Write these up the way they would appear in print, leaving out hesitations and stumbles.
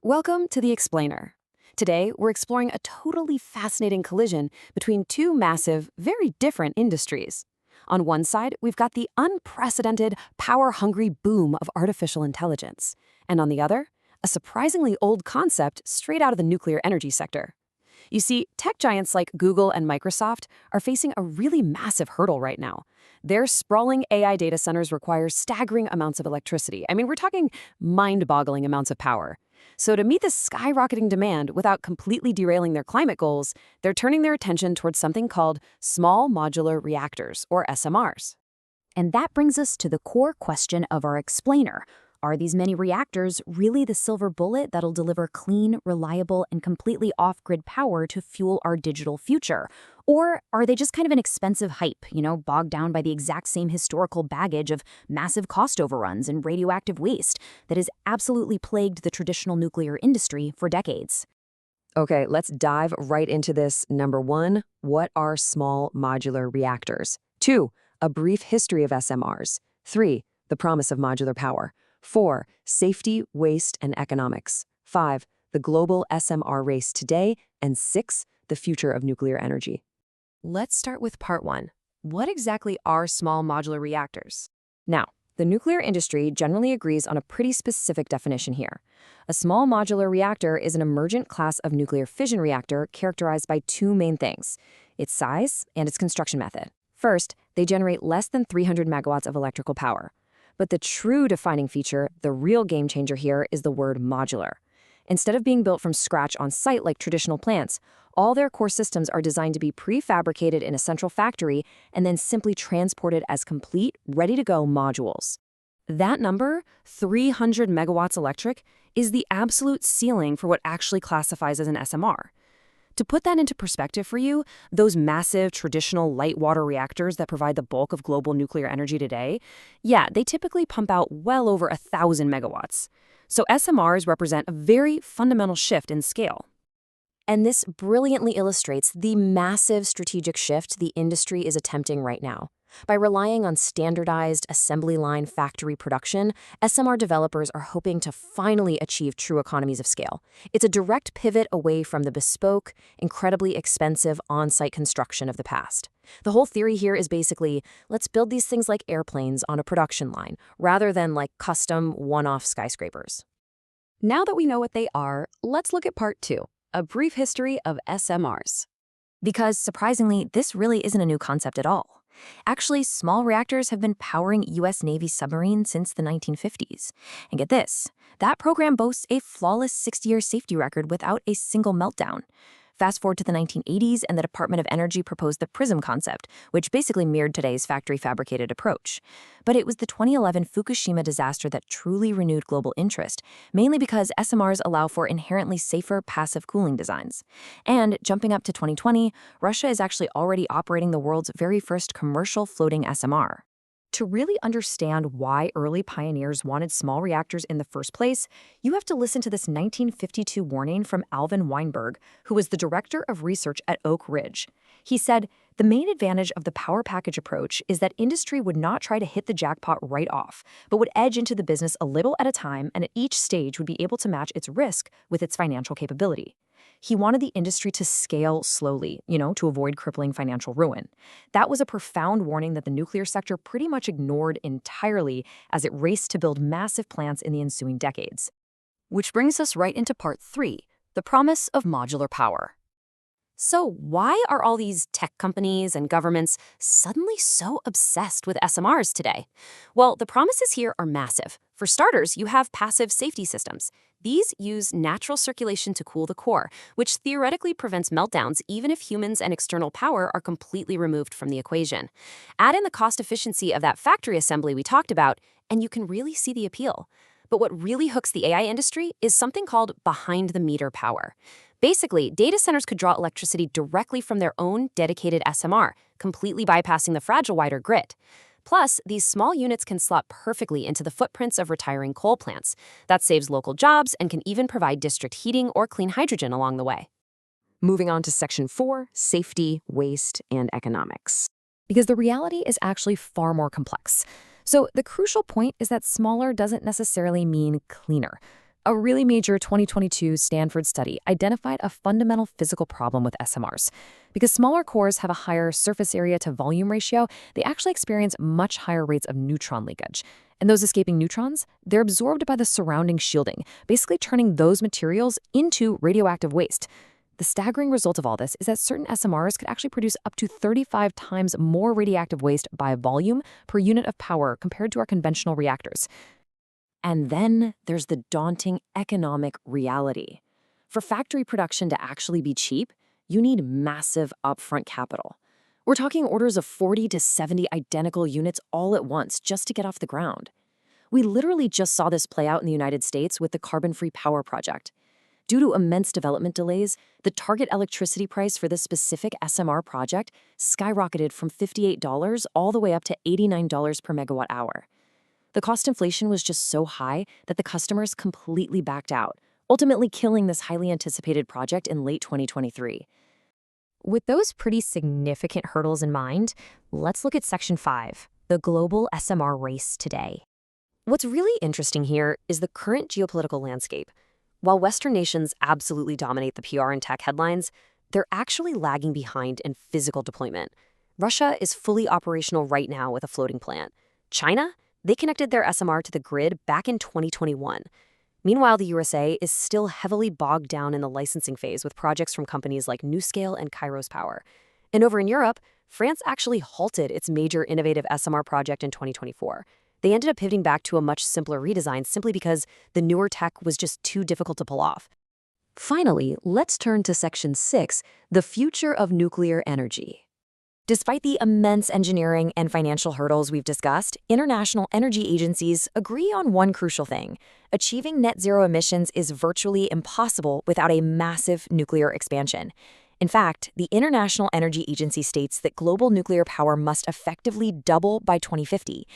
Welcome to The Explainer. Today, we're exploring a totally fascinating collision between two massive, very different industries. On one side, we've got the unprecedented, power-hungry boom of artificial intelligence. And on the other, a surprisingly old concept straight out of the nuclear energy sector. You see, tech giants like Google and Microsoft are facing a really massive hurdle right now. Their sprawling AI data centers require staggering amounts of electricity. We're talking mind-boggling amounts of power. So to meet this skyrocketing demand without completely derailing their climate goals, they're turning their attention towards something called Small Modular Reactors, or SMRs. And that brings us to the core question of our explainer. Are these mini-reactors really the silver bullet that'll deliver clean, reliable, and completely off-grid power to fuel our digital future? Or are they just kind of an expensive hype, bogged down by the exact same historical baggage of massive cost overruns and radioactive waste that has absolutely plagued the traditional nuclear industry for decades? Okay, let's dive right into this. Number one, what are small modular reactors? Two, a brief history of SMRs. Three, the promise of modular power. 4. Safety, waste, and economics. 5. The global SMR race today. And 6. The future of nuclear energy. Let's start with part 1. What exactly are small modular reactors? Now, the nuclear industry generally agrees on a pretty specific definition here. A small modular reactor is an emergent class of nuclear fission reactor characterized by two main things: its size and its construction method. First, they generate less than 300 megawatts of electrical power. But the true defining feature, the real game changer here, is the word modular. Instead of being built from scratch on site like traditional plants, all their core systems are designed to be prefabricated in a central factory and then simply transported as complete, ready-to-go modules. That number, 300 megawatts electric, is the absolute ceiling for what actually classifies as an SMR. To put that into perspective for you, those massive traditional light water reactors that provide the bulk of global nuclear energy today, they typically pump out well over 1,000 megawatts. So SMRs represent a very fundamental shift in scale. And this brilliantly illustrates the massive strategic shift the industry is attempting right now. By relying on standardized assembly line factory production, SMR developers are hoping to finally achieve true economies of scale. It's a direct pivot away from the bespoke, incredibly expensive on-site construction of the past. The whole theory here is basically, let's build these things like airplanes on a production line, rather than like custom one-off skyscrapers. Now that we know what they are, let's look at part 2, a brief history of SMRs. Because surprisingly, this really isn't a new concept at all. Actually, small reactors have been powering U.S. Navy submarines since the 1950s. And get this, that program boasts a flawless 60-year safety record without a single meltdown. Fast forward to the 1980s, and the Department of Energy proposed the PRISM concept, which basically mirrored today's factory-fabricated approach. But it was the 2011 Fukushima disaster that truly renewed global interest, mainly because SMRs allow for inherently safer passive cooling designs. And jumping up to 2020, Russia is actually already operating the world's very first commercial floating SMR. To really understand why early pioneers wanted small reactors in the first place, you have to listen to this 1952 warning from Alvin Weinberg, who was the director of research at Oak Ridge. He said, "The main advantage of the power package approach is that industry would not try to hit the jackpot right off, but would edge into the business a little at a time, and at each stage would be able to match its risk with its financial capability." He wanted the industry to scale slowly, to avoid crippling financial ruin. That was a profound warning that the nuclear sector pretty much ignored entirely as it raced to build massive plants in the ensuing decades. Which brings us right into part 3, the promise of modular power. So why are all these tech companies and governments suddenly so obsessed with SMRs today? Well, the promises here are massive. For starters, you have passive safety systems. These use natural circulation to cool the core, which theoretically prevents meltdowns even if humans and external power are completely removed from the equation. Add in the cost efficiency of that factory assembly we talked about, and you can really see the appeal. But what really hooks the AI industry is something called behind-the-meter power. Basically, data centers could draw electricity directly from their own dedicated SMR, completely bypassing the fragile wider grid. Plus, these small units can slot perfectly into the footprints of retiring coal plants. That saves local jobs and can even provide district heating or clean hydrogen along the way. Moving on to Section 4, safety, waste, and economics. Because the reality is actually far more complex. So the crucial point is that smaller doesn't necessarily mean cleaner. A really major 2022 Stanford study identified a fundamental physical problem with SMRs. Because smaller cores have a higher surface area to volume ratio, they actually experience much higher rates of neutron leakage. And those escaping neutrons, they're absorbed by the surrounding shielding, basically turning those materials into radioactive waste. The staggering result of all this is that certain SMRs could actually produce up to 35 times more radioactive waste by volume per unit of power compared to our conventional reactors. And then there's the daunting economic reality. For factory production to actually be cheap, you need massive upfront capital. We're talking orders of 40 to 70 identical units all at once just to get off the ground. We literally just saw this play out in the United States with the carbon-free power project. Due to immense development delays, the target electricity price for this specific SMR project skyrocketed from $58 all the way up to $89 per megawatt hour. The cost inflation was just so high that the customers completely backed out, ultimately killing this highly anticipated project in late 2023. With those pretty significant hurdles in mind, let's look at Section 5, the global SMR race today. What's really interesting here is the current geopolitical landscape. While Western nations absolutely dominate the PR and tech headlines, they're actually lagging behind in physical deployment. Russia is fully operational right now with a floating plant. China? They connected their SMR to the grid back in 2021. Meanwhile, the USA is still heavily bogged down in the licensing phase with projects from companies like NuScale and Kairos Power. And over in Europe, France actually halted its major innovative SMR project in 2024. They ended up pivoting back to a much simpler redesign simply because the newer tech was just too difficult to pull off. Finally, let's turn to Section 6, the future of nuclear energy. Despite the immense engineering and financial hurdles we've discussed, international energy agencies agree on one crucial thing. Achieving net zero emissions is virtually impossible without a massive nuclear expansion. In fact, the International Energy Agency states that global nuclear power must effectively double by 2050.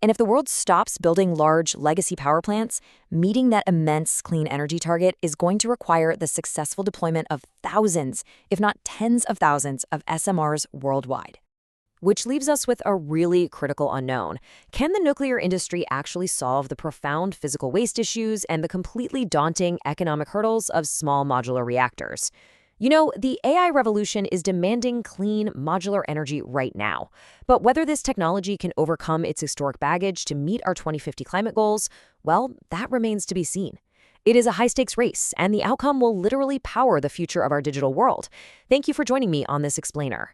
And if the world stops building large legacy power plants, meeting that immense clean energy target is going to require the successful deployment of thousands, if not tens of thousands, of SMRs worldwide. Which leaves us with a really critical unknown. Can the nuclear industry actually solve the profound physical waste issues and the completely daunting economic hurdles of small modular reactors? You know, the AI revolution is demanding clean, modular energy right now. But whether this technology can overcome its historic baggage to meet our 2050 climate goals, well, that remains to be seen. It is a high-stakes race, and the outcome will literally power the future of our digital world. Thank you for joining me on this explainer.